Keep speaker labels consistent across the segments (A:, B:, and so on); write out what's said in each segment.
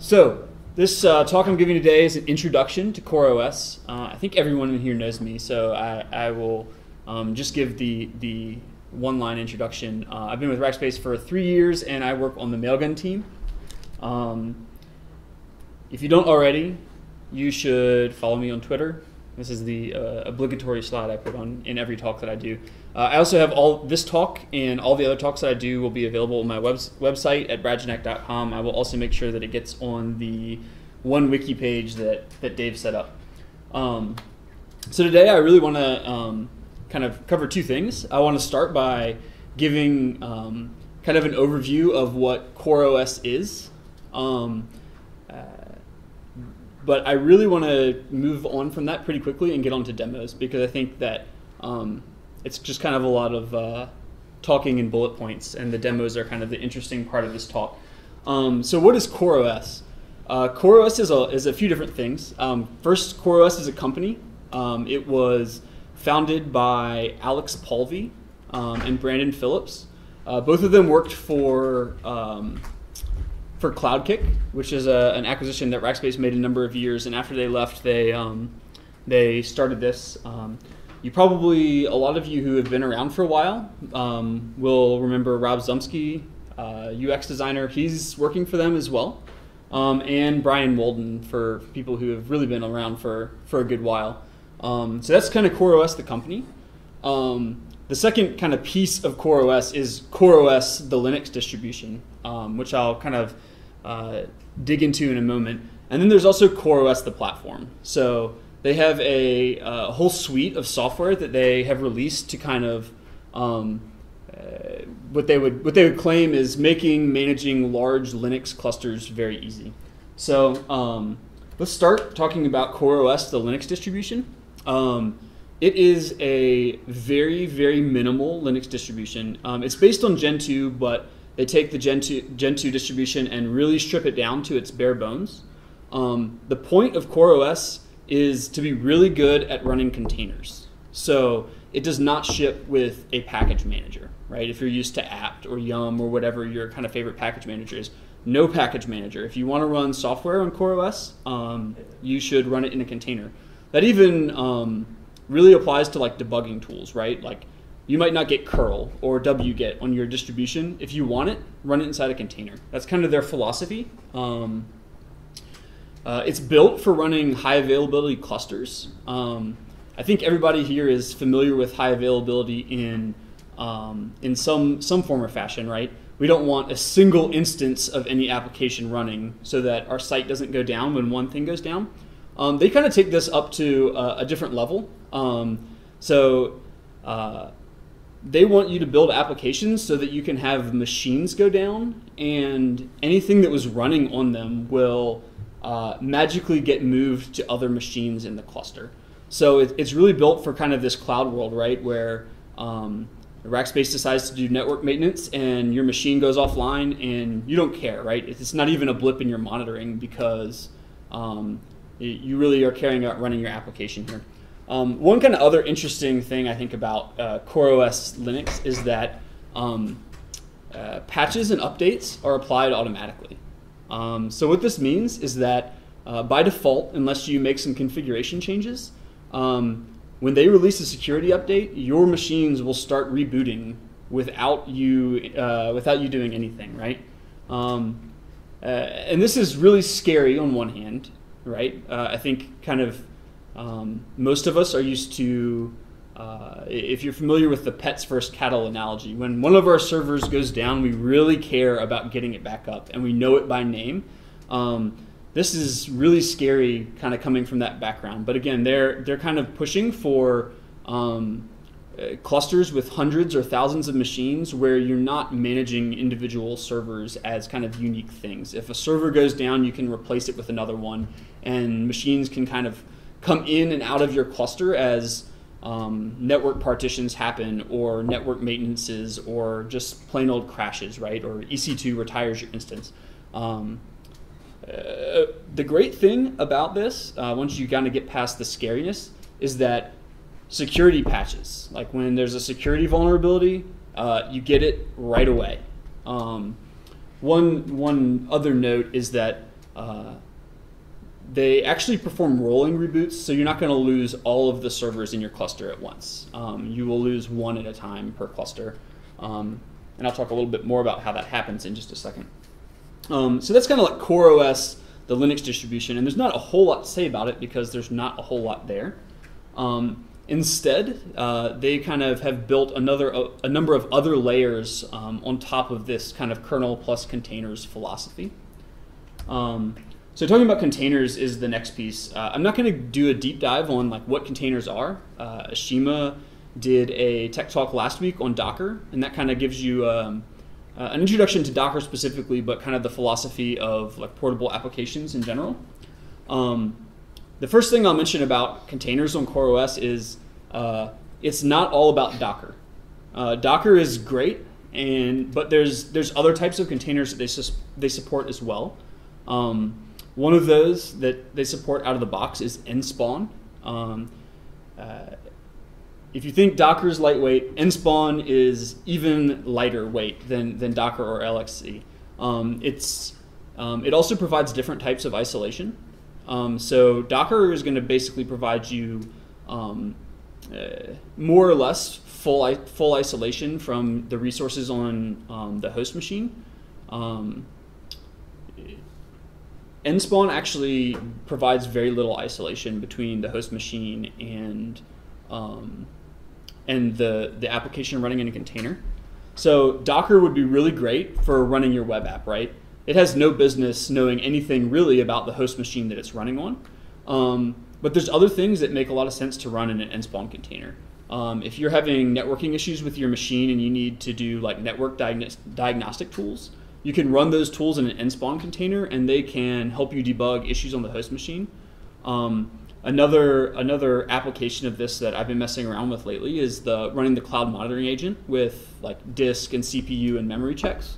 A: So this talk I'm giving today is an introduction to CoreOS. I think everyone in here knows me, so I will just give the one-line introduction. I've been with Rackspace for 3 years, and I work on the Mailgun team. If you don't already, you should follow me on Twitter. This is the obligatory slide I put on in every talk that I do. I also have all this talk and all the other talks that I do will be available on my website at Gignac.com. I will also make sure that it gets on the one wiki page that Dave set up. So today I really want to kind of cover two things. I want to start by giving kind of an overview of what CoreOS is. But I really want to move on from that pretty quickly and get on to demos, because I think that it's just kind of a lot of talking in bullet points, and the demos are kind of the interesting part of this talk. So what is CoreOS? CoreOS is a few different things. First, CoreOS is a company. It was founded by Alex Polvey and Brandon Phillips. Both of them worked for CloudKick, which is an acquisition that Rackspace made a number of years, and after they left, they started this. A lot of you who have been around for a while will remember Rob Zumsky, UX designer. He's working for them as well, and Brian Walden, for people who have really been around for a good while. So that's kind of CoreOS, the company. The second kind of piece of CoreOS is CoreOS, the Linux distribution, which I'll kind of dig into in a moment. And then there's also CoreOS, the platform. So they have a whole suite of software that they have released to kind of what they would claim is managing large Linux clusters very easy. So let's start talking about CoreOS, the Linux distribution. It is a very, very minimal Linux distribution. It's based on Gen 2, but they take the Gen 2 distribution and really strip it down to its bare bones. The point of CoreOS is to be really good at running containers. So it does not ship with a package manager, right? If you're used to apt or yum or whatever your kind of favorite package manager is, no package manager. If you want to run software on CoreOS, you should run it in a container. That even really applies to like debugging tools, right? Like you might not get curl or wget on your distribution. If you want it, run it inside a container. That's kind of their philosophy. It's built for running high availability clusters. I think everybody here is familiar with high availability in some form or fashion, right? We don't want a single instance of any application running so that our site doesn't go down when one thing goes down. They kind of take this up to a different level. They want you to build applications so that you can have machines go down, and anything that was running on them will magically get moved to other machines in the cluster. So it's really built for kind of this cloud world, right, where Rackspace decides to do network maintenance and your machine goes offline and you don't care, right? It's not even a blip in your monitoring because you really are caring about running your application here. One kind of other interesting thing I think about CoreOS Linux is that patches and updates are applied automatically. So what this means is that by default, unless you make some configuration changes, when they release a security update, your machines will start rebooting without you doing anything, right? And this is really scary on one hand, right? I think kind of most of us are used to, if you're familiar with the pets versus cattle analogy, when one of our servers goes down, we really care about getting it back up, and we know it by name. This is really scary, kind of coming from that background. But again, they're kind of pushing for clusters with hundreds or thousands of machines where you're not managing individual servers as kind of unique things. If a server goes down, you can replace it with another one, and machines can kind of come in and out of your cluster as network partitions happen, or network maintenances, or just plain old crashes, right? Or EC2 retires your instance. The great thing about this, once you kind of get past the scariness, is that security patches, like when there's a security vulnerability, you get it right away. One other note is that they actually perform rolling reboots, so you're not going to lose all of the servers in your cluster at once. You will lose one at a time per cluster. And I'll talk a little bit more about how that happens in just a second. So that's kind of like CoreOS, the Linux distribution, and there's not a whole lot to say about it because there's not a whole lot there. Instead, they kind of have built a number of other layers on top of this kind of kernel plus containers philosophy. So talking about containers is the next piece. I'm not going to do a deep dive on like what containers are. Ashima did a tech talk last week on Docker, and that kind of gives you an introduction to Docker specifically, but kind of the philosophy of like portable applications in general. The first thing I'll mention about containers on CoreOS is it's not all about Docker. Docker is great, but there's other types of containers that they support as well. One of those that they support out of the box is nspawn. If you think Docker is lightweight, nspawn is even lighter weight than Docker or LXC. It also provides different types of isolation. So Docker is going to basically provide you more or less full isolation from the resources on the host machine. Nspawn actually provides very little isolation between the host machine and the application running in a container. So Docker would be really great for running your web app, right? It has no business knowing anything really about the host machine that it's running on. But there's other things that make a lot of sense to run in an nspawn container. If you're having networking issues with your machine and you need to do like network diagnostic tools, you can run those tools in an nspawn container and they can help you debug issues on the host machine. Another application of this that I've been messing around with lately is running the cloud monitoring agent with like disk and CPU and memory checks.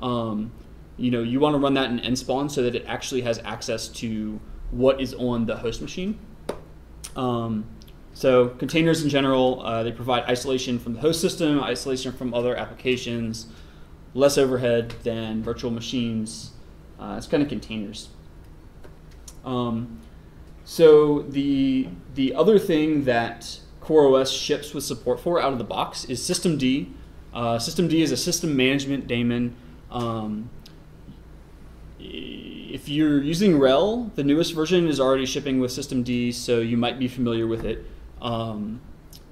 A: You want to run that in nspawn so that it actually has access to what is on the host machine. So containers in general, they provide isolation from the host system, isolation from other applications, less overhead than virtual machines. It's kind of containers. So the other thing that CoreOS ships with support for out of the box is systemd. Systemd is a system management daemon. If you're using RHEL, the newest version is already shipping with systemd, so you might be familiar with it.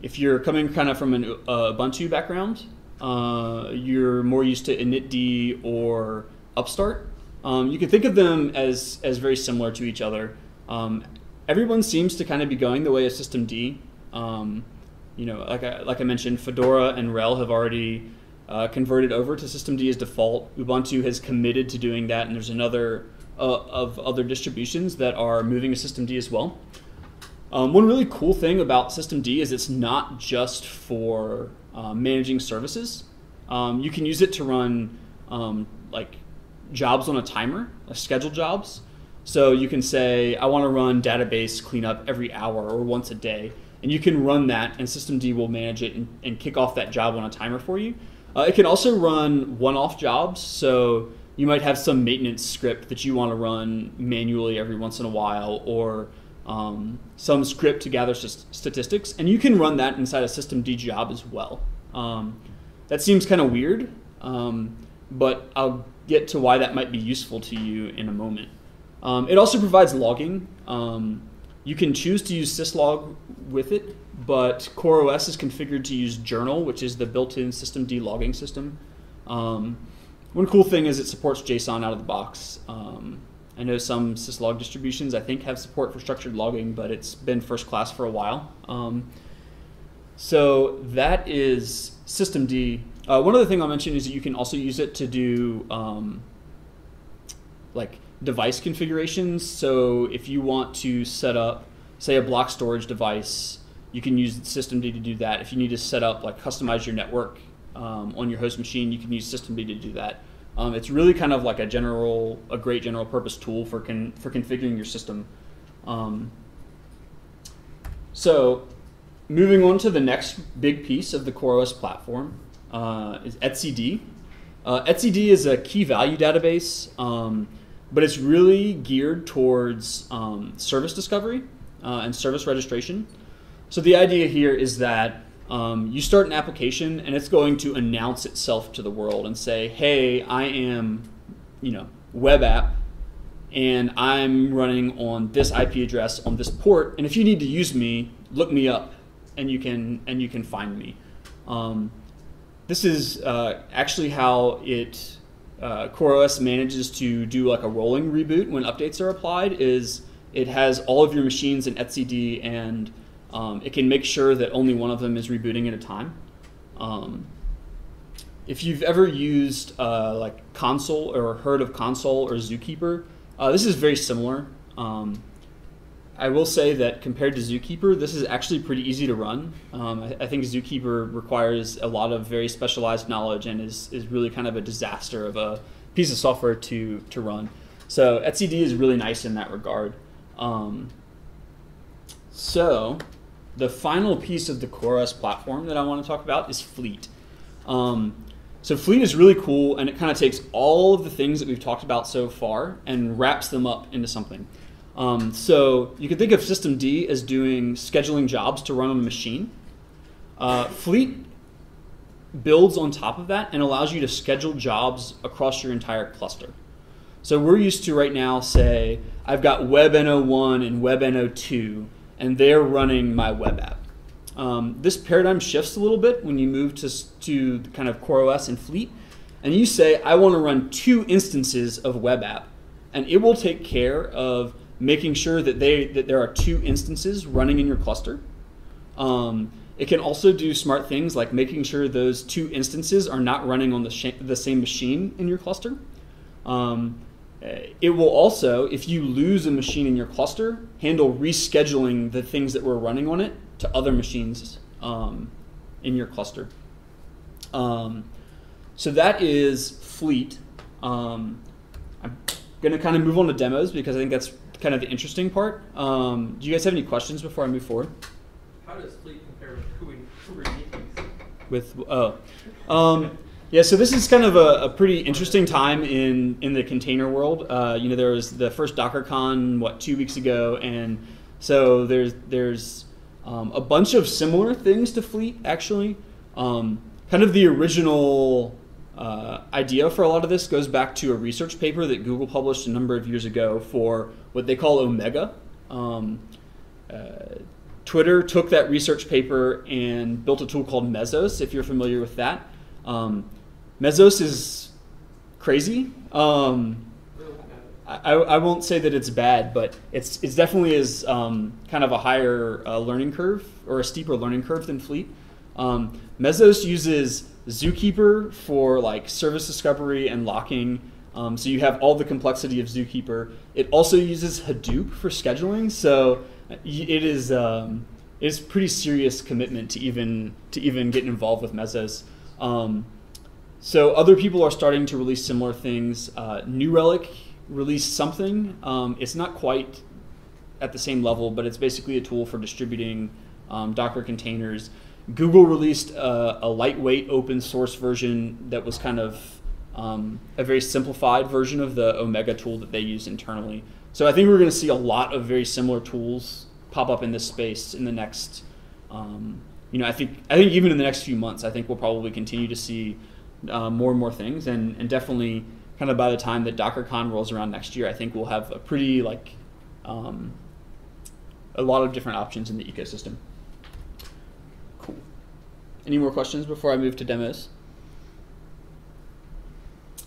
A: If you're coming kind of from an Ubuntu background, you're more used to initd or upstart. You can think of them as very similar to each other. Everyone seems to kind of be going the way of systemd. Like I mentioned, Fedora and RHEL have already converted over to systemd as default. Ubuntu has committed to doing that, and there's another of other distributions that are moving to systemd as well. One really cool thing about systemd is it's not just for managing services. You can use it to run like jobs on a timer, like scheduled jobs. So you can say, I want to run database cleanup every hour or once a day. And you can run that, and systemd will manage it and kick off that job on a timer for you. It can also run one-off jobs. So you might have some maintenance script that you want to run manually every once in a while, or some script to gather statistics. And you can run that inside a systemd job as well. That seems kind of weird, but I'll get to why that might be useful to you in a moment. It also provides logging. You can choose to use syslog with it, but CoreOS is configured to use Journal, which is the built-in systemd logging system. One cool thing is it supports JSON out of the box. I know some syslog distributions, I think, have support for structured logging, but it's been first class for a while. So that is systemd. One other thing I'll mention is that you can also use it to do like device configurations. So if you want to set up, say, a block storage device, you can use systemd to do that. If you need to set up, like, customize your network on your host machine, you can use systemd to do that. It's really kind of like a great general purpose tool for configuring your system. So moving on to the next big piece of the CoreOS platform is etcd. Etcd is a key value database. but it's really geared towards service discovery and service registration. So the idea here is that you start an application and it's going to announce itself to the world and say, hey, I am, web app, and I'm running on this IP address on this port, and if you need to use me, look me up, and you can find me. This is actually how CoreOS manages to do like a rolling reboot when updates are applied. Is it has all of your machines in etcd, and it can make sure that only one of them is rebooting at a time. If you've ever used like Console or heard of Console or Zookeeper, this is very similar. I will say that compared to Zookeeper, this is actually pretty easy to run. I think Zookeeper requires a lot of very specialized knowledge and is really kind of a disaster of a piece of software to run. So etcd is really nice in that regard. So the final piece of the CoreOS platform that I want to talk about is Fleet. So Fleet is really cool, and it kind of takes all of the things that we've talked about so far and wraps them up into something. So you can think of systemd as doing scheduling jobs to run on a machine. Fleet builds on top of that and allows you to schedule jobs across your entire cluster. So we're used to right now say, I've got WebNO1 and WebNO2, and they're running my web app. This paradigm shifts a little bit when you move to kind of CoreOS and Fleet, and you say, I want to run 2 instances of web app, and it will take care of making sure that there are 2 instances running in your cluster. It can also do smart things like making sure those 2 instances are not running on the same machine in your cluster. It will also, if you lose a machine in your cluster, handle rescheduling the things that were running on it to other machines in your cluster. So that is Fleet. I'm going to kind of move on to demos because I think that's kind of the interesting part. Do you guys have any questions before I move forward?
B: How does Fleet compare with Kubernetes?
A: Yeah, so this is kind of a pretty interesting time in the container world. There was the first DockerCon 2 weeks ago, and so there's a bunch of similar things to Fleet actually. Kind of the original idea for a lot of this goes back to a research paper that Google published a number of years ago for what they call Omega. Twitter took that research paper and built a tool called Mesos, if you're familiar with that. Mesos is crazy. I won't say that it's bad, but it's definitely is kind of a higher learning curve, or a steeper learning curve than Fleet. Mesos uses Zookeeper for like service discovery and locking, so you have all the complexity of Zookeeper. It also uses Hadoop for scheduling, so it's pretty serious commitment to even get involved with Mesos. So other people are starting to release similar things. New Relic released something. It's not quite at the same level, but it's basically a tool for distributing Docker containers. Google released a lightweight open source version that was kind of a very simplified version of the Omega tool that they use internally. So I think we're going to see a lot of very similar tools pop up in this space in the next, I think even in the next few months, I think we'll probably continue to see more and more things, and definitely kind of by the time that DockerCon rolls around next year, I think we'll have a pretty a lot of different options in the ecosystem. Cool. Any more questions before I move to demos?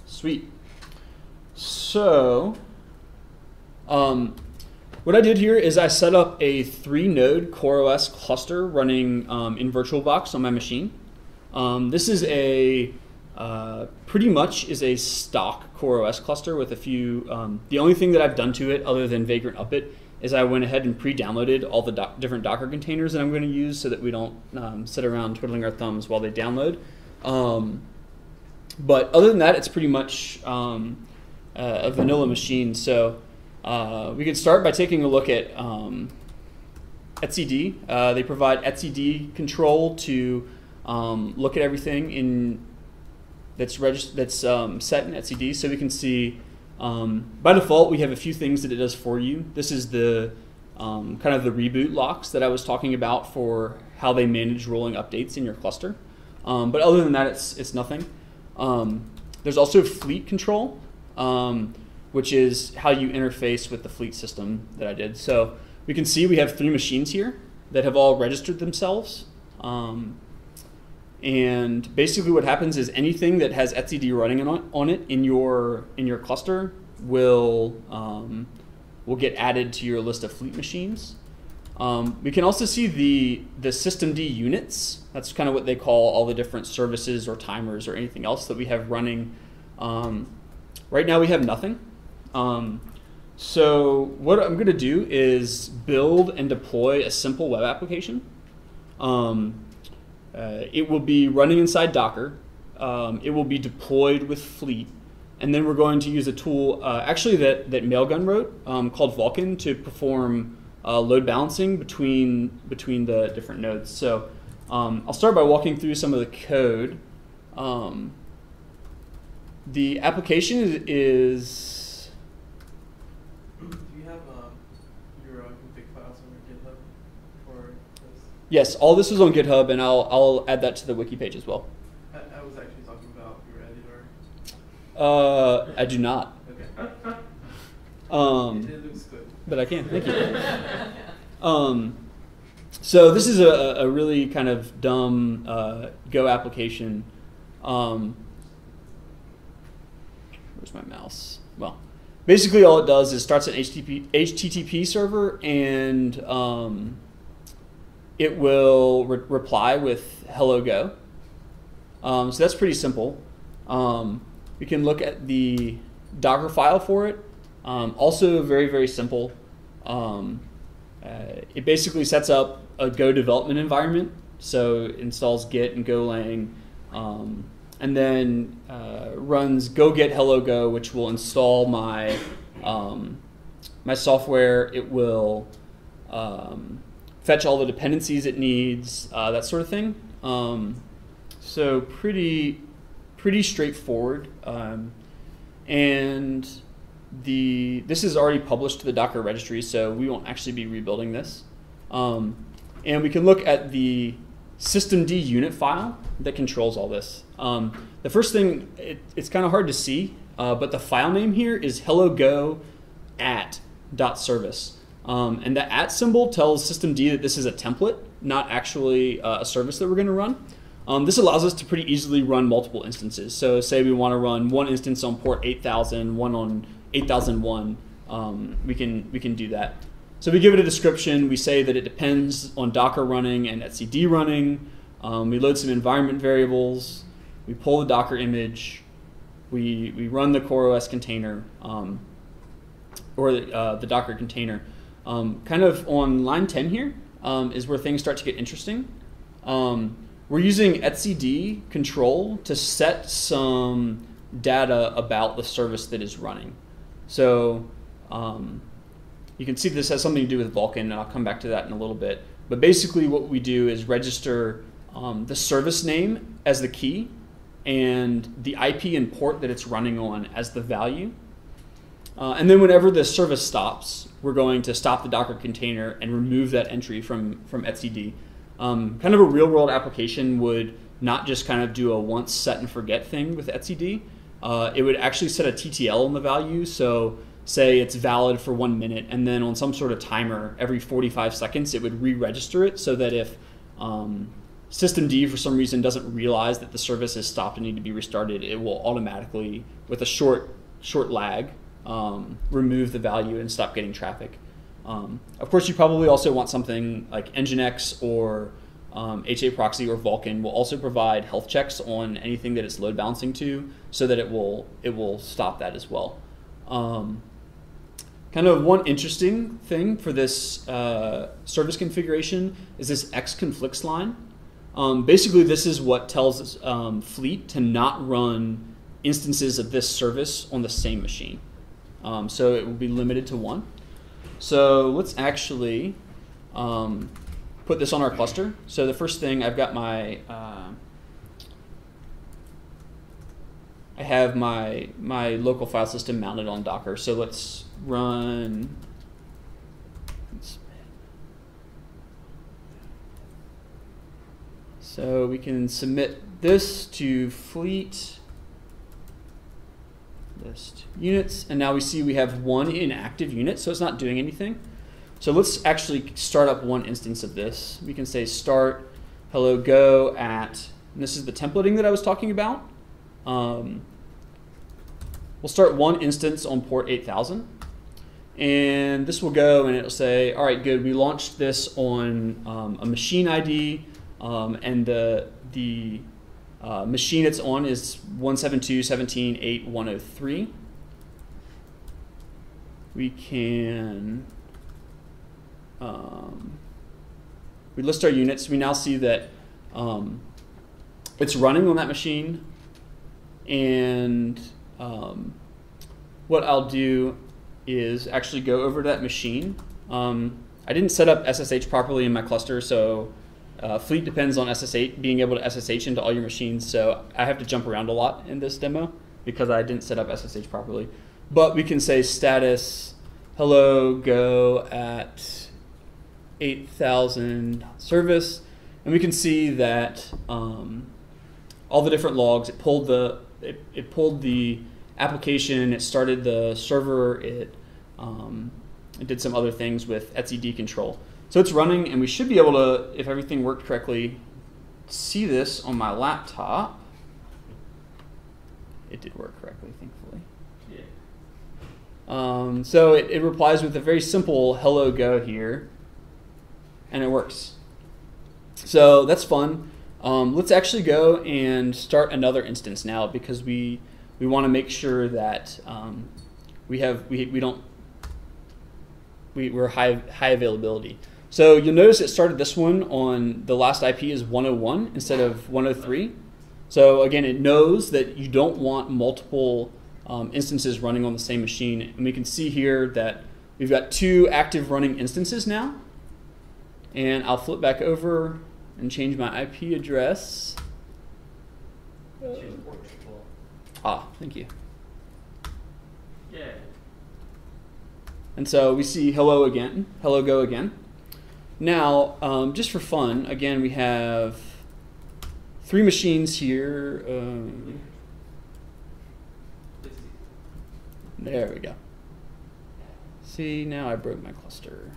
A: Sweet. So, what I did here is I set up a 3-node CoreOS cluster running in VirtualBox on my machine. This is pretty much is a stock CoreOS cluster with a few, the only thing that I've done to it other than Vagrant Up It is I went ahead and pre-downloaded all the different Docker containers that I'm going to use so that we don't sit around twiddling our thumbs while they download. But other than that, it's pretty much a vanilla machine. So we could start by taking a look at etcd. They provide etcd control to look at everything that's set in etcd, so we can see By default, we have a few things that it does for you. This is the kind of the reboot locks that I was talking about for how they manage rolling updates in your cluster. But other than that, it's nothing. There's also fleet control, which is how you interface with the fleet system that I did. So we can see we have 3 machines here that have all registered themselves. And basically what happens is anything that has etcd running on it in your cluster will get added to your list of fleet machines. We can also see the systemd units. That's kind of what they call all the different services or timers or anything else that we have running. Right now we have nothing. So what I'm going to do is build and deploy a simple web application. It will be running inside Docker. It will be deployed with Fleet. And then we're going to use a tool actually that Mailgun wrote called Vulcan to perform load balancing between the different nodes. So I'll start by walking through some of the code. The application is...
B: Do you have your config files on your GitHub for this?
A: Yes, all this is on GitHub, and I'll add that to the wiki page as well.
B: I was actually talking about your editor.
A: I do not.
B: Okay. It looks good.
A: But I can. Thank you. So this is a really kind of dumb Go application. Where's my mouse? Well, basically all it does is starts an HTTP server, and it will reply with hello Go. So that's pretty simple. We can look at the Docker file for it. Also very, very simple. It basically sets up a Go development environment. So it installs Git and Golang, and then runs go get hello Go, which will install my my software. It will fetch all the dependencies it needs, that sort of thing. So pretty straightforward. And this is already published to the Docker registry, so we won't actually be rebuilding this. And we can look at the systemd unit file that controls all this. The first thing, it's kind of hard to see, but the file name here is hellogo @.service. And the @ symbol tells systemd that this is a template, not actually a service that we're going to run. This allows us to pretty easily run multiple instances. So say we want to run one instance on port 8000, one on 8001, we can do that. So we give it a description. We say that it depends on Docker running and etcd running. We load some environment variables. We pull the Docker image. We run the CoreOS container, or the Docker container. Kind of on line 10 here is where things start to get interesting. We're using etcd control to set some data about the service that is running. So you can see this has something to do with Vulcan, and I'll come back to that in a little bit. But basically what we do is register the service name as the key and the IP and port that it's running on as the value. And then whenever the service stops, we're going to stop the Docker container and remove that entry from etcd. Kind of a real-world application would not just kind of do a once set and forget thing with etcd. It would actually set a TTL on the value. So say it's valid for 1 minute, and then on some sort of timer, every 45 seconds, it would re-register it so that if systemd for some reason doesn't realize that the service has stopped and need to be restarted, it will automatically, with a short lag, remove the value and stop getting traffic. Of course, you probably also want something like Nginx or HAProxy or Vulcan will also provide health checks on anything that it's load balancing to, so that it will stop that as well. Kind of one interesting thing for this service configuration is this xconflicts line. Basically, this is what tells Fleet to not run instances of this service on the same machine. So it will be limited to 1. So let's actually put this on our cluster. So the first thing, I've got my I have my local file system mounted on Docker. So let's run. So we can submit this to fleet list units, and now we see we have one inactive unit, so it's not doing anything. So let's actually start up one instance of this. We can say start hello go at, and this is the templating that I was talking about. We'll start one instance on port 8000, and this will go and it'll say, all right, good, we launched this on a machine ID, and the machine it's on is 172.17.8.103. We can we list our units. We now see that it's running on that machine, and what I'll do is actually go over to that machine. I didn't set up SSH properly in my cluster, so Fleet depends on SSH, being able to SSH into all your machines, so I have to jump around a lot in this demo because I didn't set up SSH properly. But we can say status hello go at 8000 service, and we can see that all the different logs. It pulled the application. It started the server. It did some other things with etcd control. So it's running, and we should be able to, if everything worked correctly, see this on my laptop. It did work correctly, thankfully. Yeah. So it replies with a very simple hello go here, and it works. So that's fun. Let's actually go and start another instance now, because we want to make sure that we're high availability. So you'll notice it started this one on the last IP is 101 instead of 103. So again, it knows that you don't want multiple instances running on the same machine. And we can see here that we've got 2 active running instances now. And I'll flip back over and change my IP address. Thank you. Yeah. And so we see hello again, hello go again. Now, just for fun, again, we have 3 machines here. There we go. See, now I broke my cluster.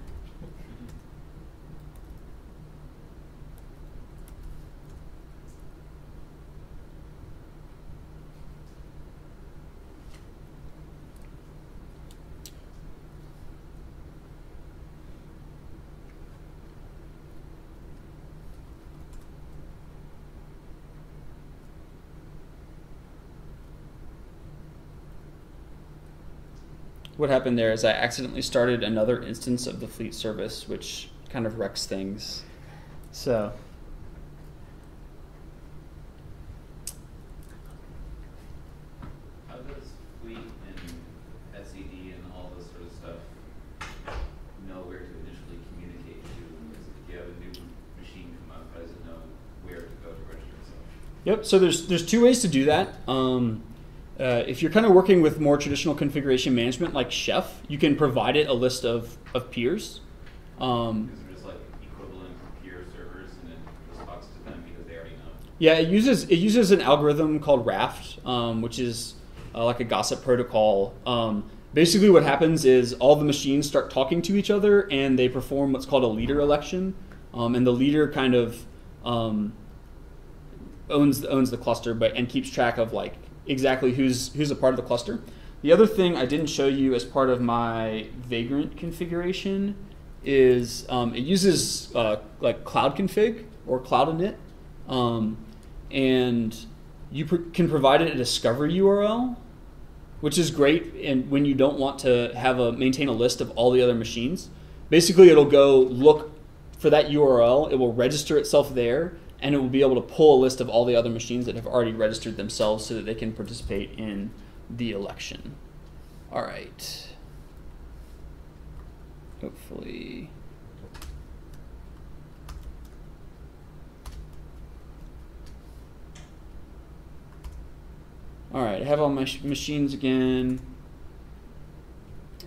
A: What happened there is I accidentally started another instance of the fleet service, which kind of wrecks things. So
C: how does fleet and etcd and all this sort of stuff know where to initially communicate to? If you have a new machine come up, how does it know where to go to register itself?
A: Yep, so there's 2 ways to do that. If you're kind of working with more traditional configuration management like Chef, you can provide it a list of peers.
C: Because they're just like equivalent peer servers, and it just talks to them because they already know.
A: Yeah, it uses an algorithm called Raft, which is like a gossip protocol. Basically, what happens is all the machines start talking to each other, and they perform what's called a leader election, and the leader kind of owns the cluster, and keeps track of like exactly who's a part of the cluster. The other thing I didn't show you as part of my Vagrant configuration is it uses like cloud config or cloud init, and you can provide it a discovery URL, which is great. And when you don't want to maintain a list of all the other machines, basically it'll go look for that URL. It will register itself there, and it will be able to pull a list of all the other machines that have already registered themselves so that they can participate in the election. All right. Hopefully. All right, I have all my machines again.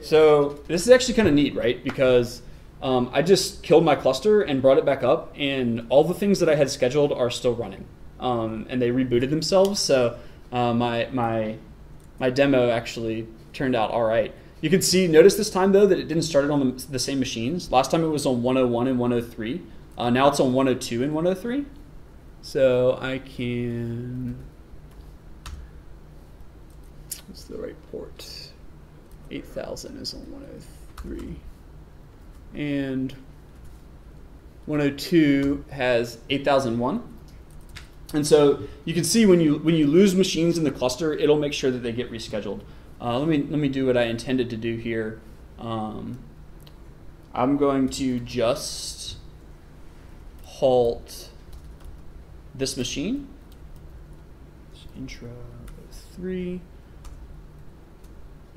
A: So this is actually kind of neat, right? Because I just killed my cluster and brought it back up, and all the things that I had scheduled are still running, and they rebooted themselves. So my demo actually turned out all right. You can see, notice this time though that it didn't start it on the same machines. Last time it was on 101 and 103. Now it's on 102 and 103. So I can, what's the right port? 8000 is on 103. And 102 has 8001. And so you can see when you lose machines in the cluster, it'll make sure that they get rescheduled. Let me do what I intended to do here. I'm going to just halt this machine. Intro 3.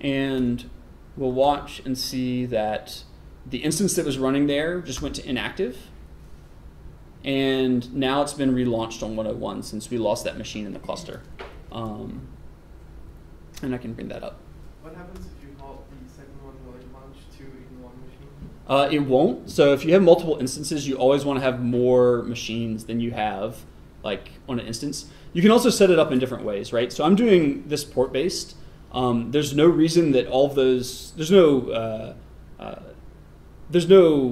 A: And we'll watch and see that the instance that was running there just went to inactive. And now it's been relaunched on 101 since we lost that machine in the cluster. And I can bring that up.
B: What happens if you halt the second one while you launch two in one machine?
A: It won't. So if you have multiple instances, you always want to have more machines than you have like on an instance. You can also set it up in different ways, right? So I'm doing this port-based. There's no reason that all of those, there's no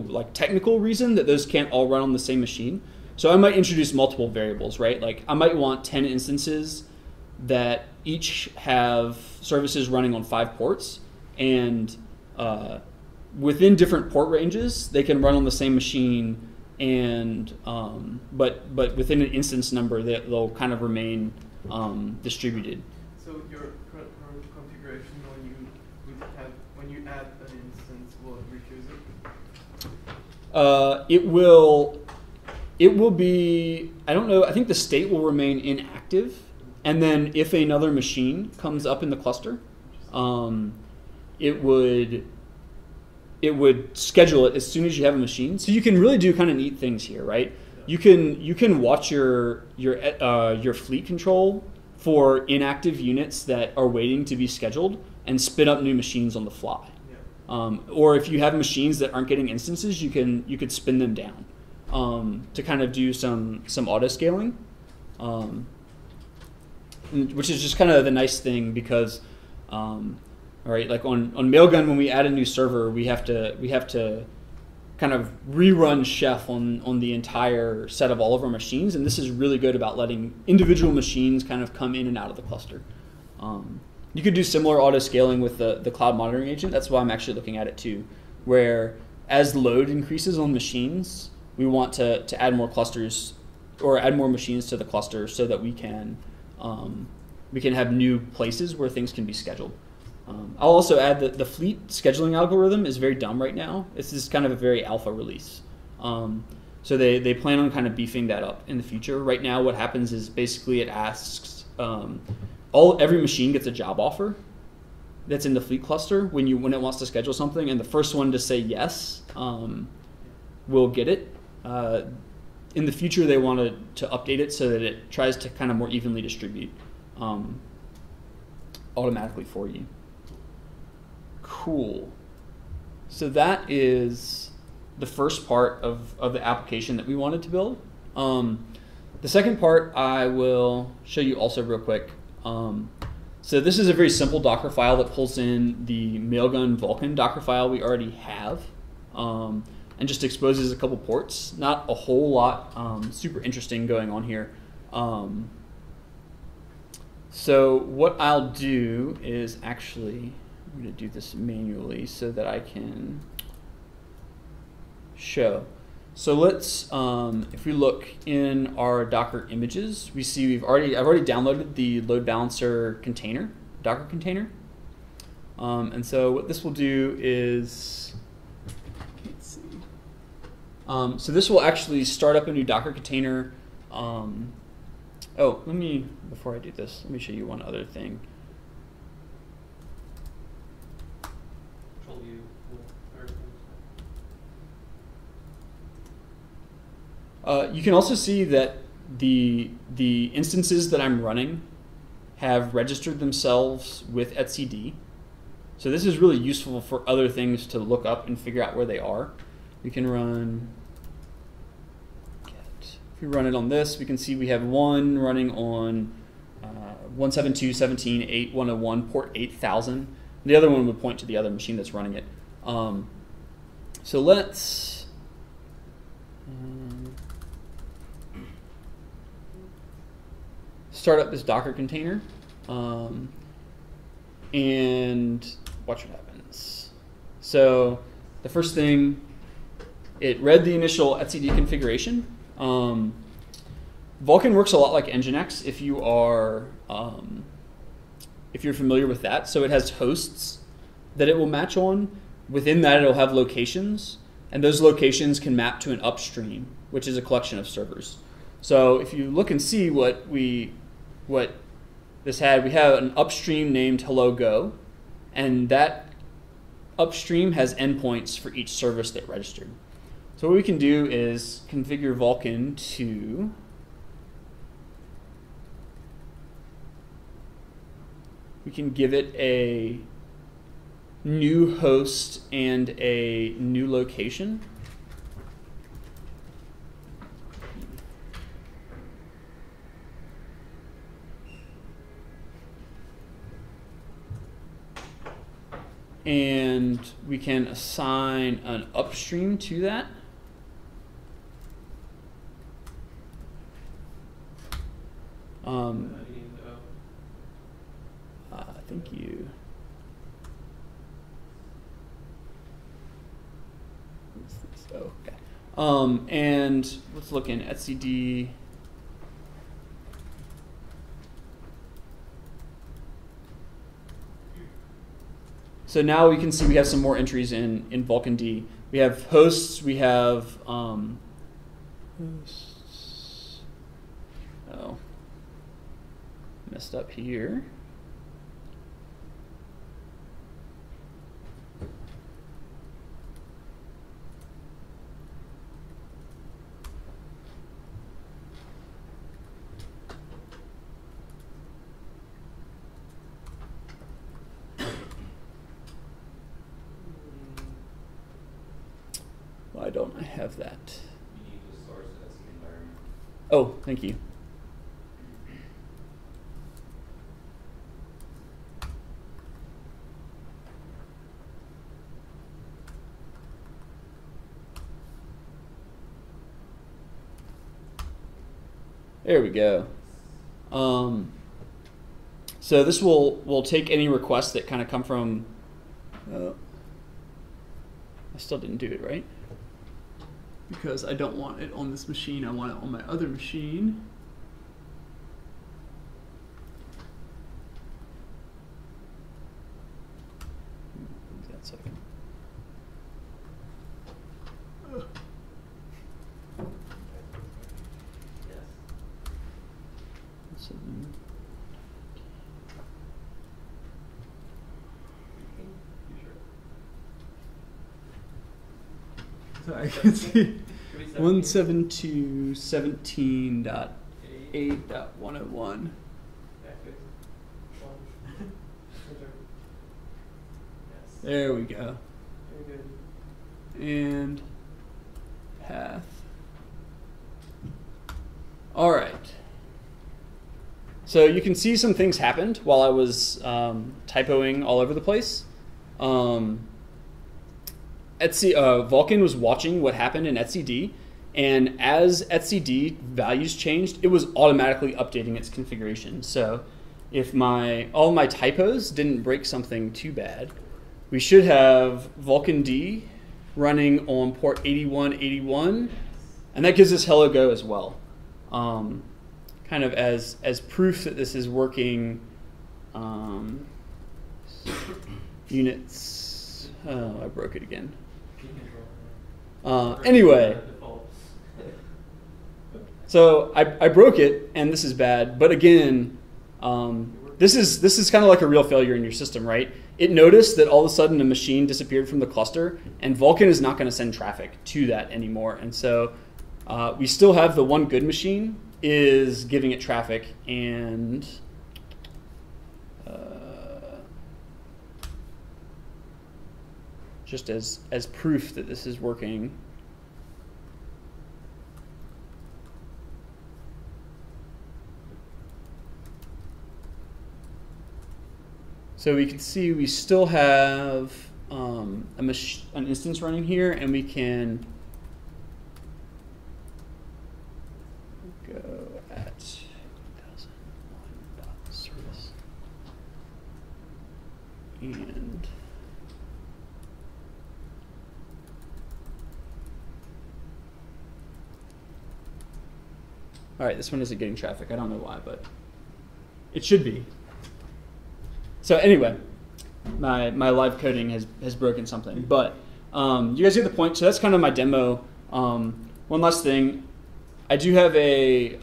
A: like technical reason that those can't all run on the same machine. So I might introduce multiple variables, right? Like I might want 10 instances that each have services running on 5 ports, and within different port ranges, they can run on the same machine, and but within an instance number, they'll kind of remain distributed.
B: So your current configuration, when you add an instance, will it refuse it? It will be, I don't know, I think the state will remain inactive, and then if another machine comes up in the cluster, it would schedule it as soon as you have a machine. So you can really do kind of neat things here, right? You can watch your fleet control for inactive units that are waiting to be scheduled and spin up new machines on the fly. Yeah. Or if you have machines that aren't getting instances, you could spin them down to kind of do some auto scaling, which is just kind of the nice thing because. All right, like on Mailgun, when we add a new server, we have to kind of rerun Chef on the entire set of all of our machines, and this is really good about letting individual machines kind of come in and out of the cluster. You could do similar auto scaling with the cloud monitoring agent. That's why I'm actually looking at it too, where as load increases on machines, we want to add more clusters or add more machines to the cluster so that we can have new places where things can be scheduled. I'll also add that the fleet scheduling algorithm is very dumb right now. This is kind of a very alpha release. So they plan on kind of beefing that up in the future. Right now what happens is basically it asks, every machine gets a job offer that's in the fleet cluster when it wants to schedule something, and the first one to say yes will get it. In the future they want to update it so that it tries to kind of more evenly distribute automatically for you. Cool. So that is the first part of the application that we wanted to build. The second part I will show you also real quick. So this is a very simple Docker file that pulls in the Mailgun Vulcan Docker file we already have and just exposes a couple ports. Not a whole lot super interesting going on here. So what I'll do is actually, I'm going to do this manually so that I can show. So let's, if we look in our Docker images, we see I've already downloaded the load balancer container, Docker container. And so what this will do is, let's see. So this will actually start up a new Docker container. Before I do this, let me show you one other thing. Control U.
A: You can also see that the instances that I'm running
B: have registered themselves with etcd. So this is really useful for other things to look up and figure out where they are. We can run get. If we run it on this, we can see we have one running on 172.17.8.101 port 8000. The other one would point to the other machine that's running it. So let's start up this Docker container and watch what happens. So the first thing, it read the initial etcd configuration. Vulcan works a lot like Nginx if you are if you're familiar with that. So it has hosts that it will match on. Within that, it'll have locations, and those locations can map to an upstream, which is a collection of servers. So if you look and see what this had, we have an upstream named Hello Go, and that upstream has endpoints for each service that registered. So what we can do is configure Vulcan to we can give it a new host and a new location. And we can assign an upstream to that. Thank you. Oh, okay. And let's look in etcd. So now we can see we have some more entries in Vulcan D. We have hosts, we have hosts. Oh, messed up here. Why don't I have that?
C: You need the source as the environment.
B: Oh, thank you. There we go. So this will take any requests that kind of come from. I still didn't do it right. Because I don't want it on this machine, I want it on my other machine. Give that a second. So I can see 172.17.8.101. There we go. And path. All right. So you can see some things happened while I was typoing all over the place. Vulcan was watching what happened in etcd, and as etcd values changed, it was automatically updating its configuration. So if all my typos didn't break something too bad, we should have Vulcan D running on port 8181, and that gives us Hello Go as well. Kind of as proof that this is working. Units. Oh, I broke it again. Anyway, so I broke it, and this is bad. But again, this is kind of like a real failure in your system, right? It noticed that all of a sudden a machine disappeared from the cluster, and Vulcan is not going to send traffic to that anymore. And so we still have the one good machine is giving it traffic, and just as proof that this is working. So we can see we still have an instance running here, and we can go at 1001.service and all right, this one isn't getting traffic. I don't know why, but it should be. So anyway, my live coding has broken something, but you guys get the point. So that's kind of my demo. One last thing, I do have a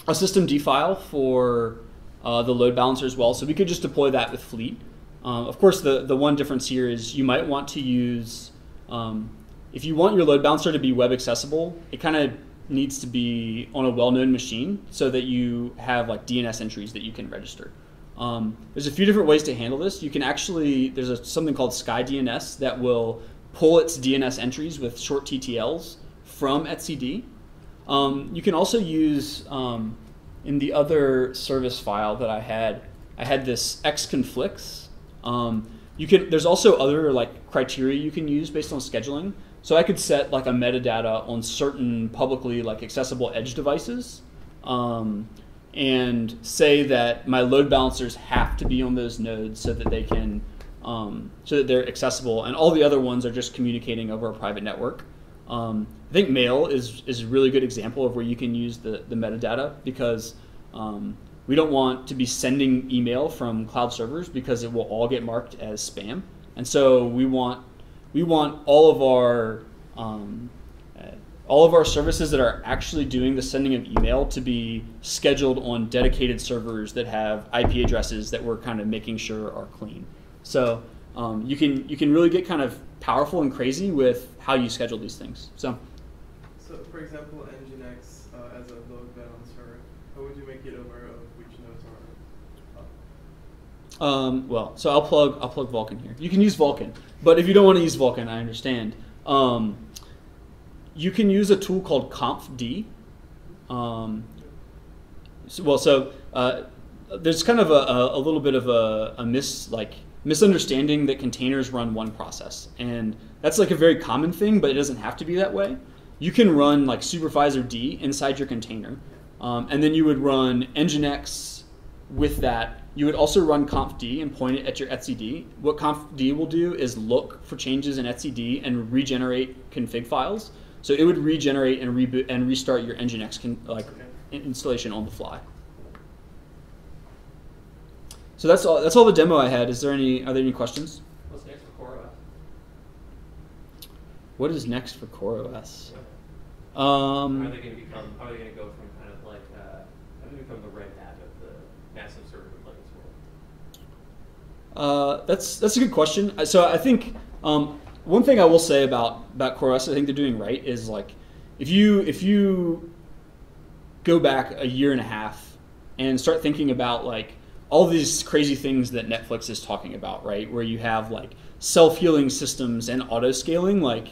B: systemd file for the load balancer as well, so we could just deploy that with Fleet. Of course, the one difference here is you might want to use, if you want your load balancer to be web accessible, it kind of needs to be on a well-known machine so that you have like DNS entries that you can register. There's a few different ways to handle this. You can actually, there's something called SkyDNS that will pull its DNS entries with short TTLs from etcd. You can also use, in the other service file that I had this xconflicts. There's also other like criteria you can use based on scheduling. So I could set like a metadata on certain publicly like accessible edge devices. And say that my load balancers have to be on those nodes so that they can, so that they're accessible, and all the other ones are just communicating over a private network. I think mail is a really good example of where you can use the metadata, because we don't want to be sending email from cloud servers because it will all get marked as spam, and so we want all of our services that are actually doing the sending of email to be scheduled on dedicated servers that have IP addresses that we're kind of making sure are clean. So you can really get kind of powerful and crazy with how you schedule these things. So
D: for example, Gignac as a load balancer, how would you make it aware of which nodes are up?
B: Well, so I'll plug Vulcan here. You can use Vulcan, but if you don't want to use Vulcan, I understand. You can use a tool called confd. There's kind of a little bit of a misunderstanding that containers run one process, and that's like a very common thing, but it doesn't have to be that way. You can run like supervisor D inside your container, and then you would run nginx with that. You would also run confd and point it at your etcd. What confd will do is look for changes in etcd and regenerate config files. So it would regenerate and reboot and restart your nginx installation on the fly. So that's all the demo I had. Are there any questions?
E: What's next for CoreOS?
B: What is next for CoreOS?
E: Are they going to go from kind of like how do they become the Red Hat of the massive server Linux world?
B: That's a good question. So I think one thing I will say about CoreOS, I think they're doing right, is like if you go back a year and a half and start thinking about like all these crazy things that Netflix is talking about, right? Where you have like self-healing systems and auto-scaling, like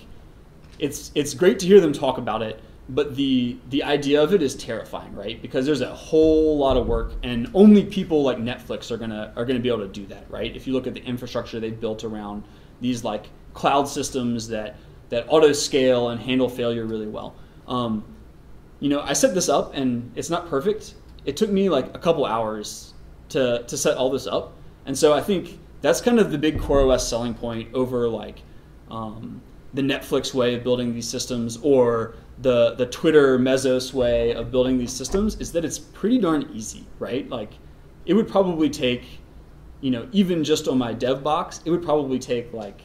B: it's great to hear them talk about it, but the idea of it is terrifying, right? Because there's a whole lot of work, and only people like Netflix are gonna be able to do that, right? If you look at the infrastructure they've built around these like cloud systems that auto-scale and handle failure really well. I set this up, and it's not perfect. It took me like a couple hours to set all this up, and so I think that's kind of the big CoreOS selling point over like the Netflix way of building these systems, or the Twitter Mesos way of building these systems, is that it's pretty darn easy, right? Like it would probably take, even just on my dev box, it would probably take like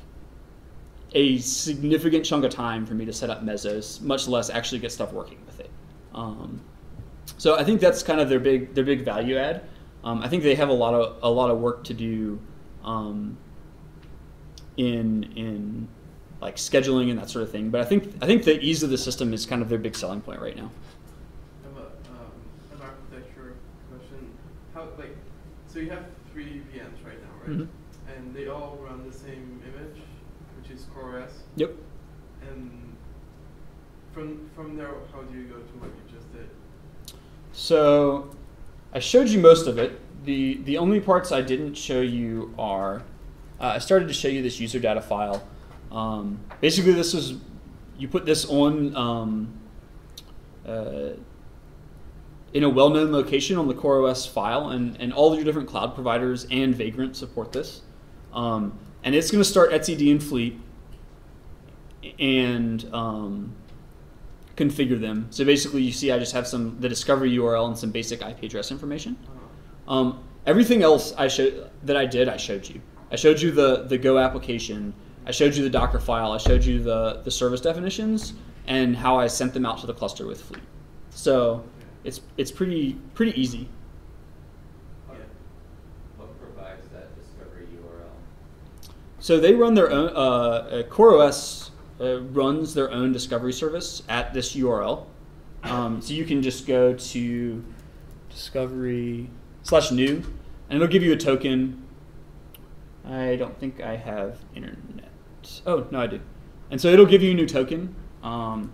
B: a significant chunk of time for me to set up Mesos, much less actually get stuff working with it. So I think that's kind of their big value add. I think they have a lot of work to do in like scheduling and that sort of thing. But I think the ease of the system is kind of their big selling point right now.
D: I have an architecture question. So So you have 3 VMs right now, right?
B: Mhm.
D: And they all run the same image, which is CoreOS.
B: Yep.
D: And from there, how do you go to what you just did?
B: So I showed you most of it. The only parts I didn't show you are, I started to show you this user data file. Basically, this is, you put this on in a well-known location on the CoreOS file, and all your different cloud providers and Vagrant support this. And it's going to start etcd and Fleet and configure them. So basically, you see I just have the discovery URL and some basic IP address information. Everything else I showed you. I showed you the Go application. I showed you the Docker file. I showed you the service definitions and how I sent them out to the cluster with Fleet. So it's pretty easy.
C: What provides that discovery URL?
B: So they run their own. CoreOS runs their own discovery service at this URL. So you can just go to discovery/new, and it'll give you a token. I don't think I have internet. Oh, no, I do. And so it'll give you a new token. I'm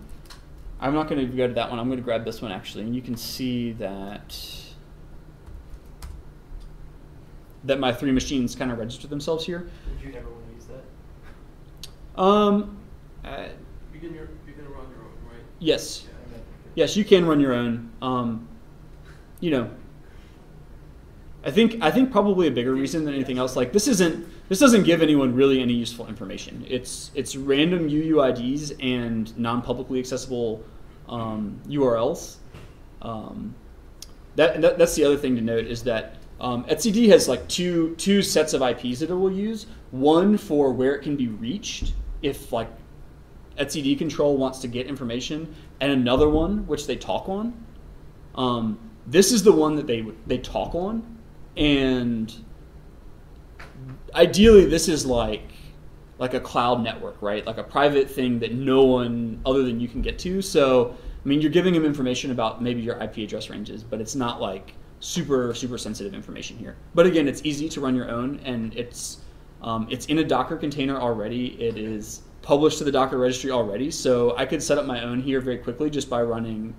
B: not going to go to that one. I'm going to grab this one, actually. And you can see that my 3 machines kind of register themselves here.
E: Would you never want to use that?
D: You can run your own, right?
B: Yes.
D: Yeah.
B: Yes, you can run your own. You know, I think probably a bigger reason than anything else. Like this doesn't give anyone really any useful information. It's random UUIDs and non-publicly accessible URLs. That's the other thing to note is that etcd has like two sets of IPs that it will use. One for where it can be reached if like etcd control wants to get information, and another one which they talk on. This is the one that they talk on, and ideally this is like a cloud network, right? Like a private thing that no one other than you can get to. So I mean, you're giving them information about maybe your IP address ranges, but it's not like super sensitive information here. But again, it's easy to run your own, and it's in a Docker container already. It is published to the Docker registry already, so I could set up my own here very quickly just by deploying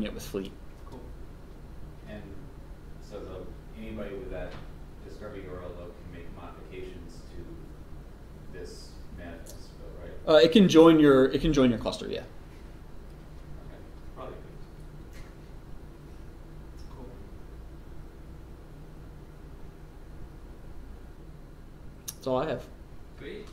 B: it with Fleet.
C: Cool. And so anybody with that discovery URL though can make modifications to this manifest, right?
B: It can join your cluster, yeah.
C: Okay.
E: Probably.
D: Cool.
B: That's all I have.
C: Great.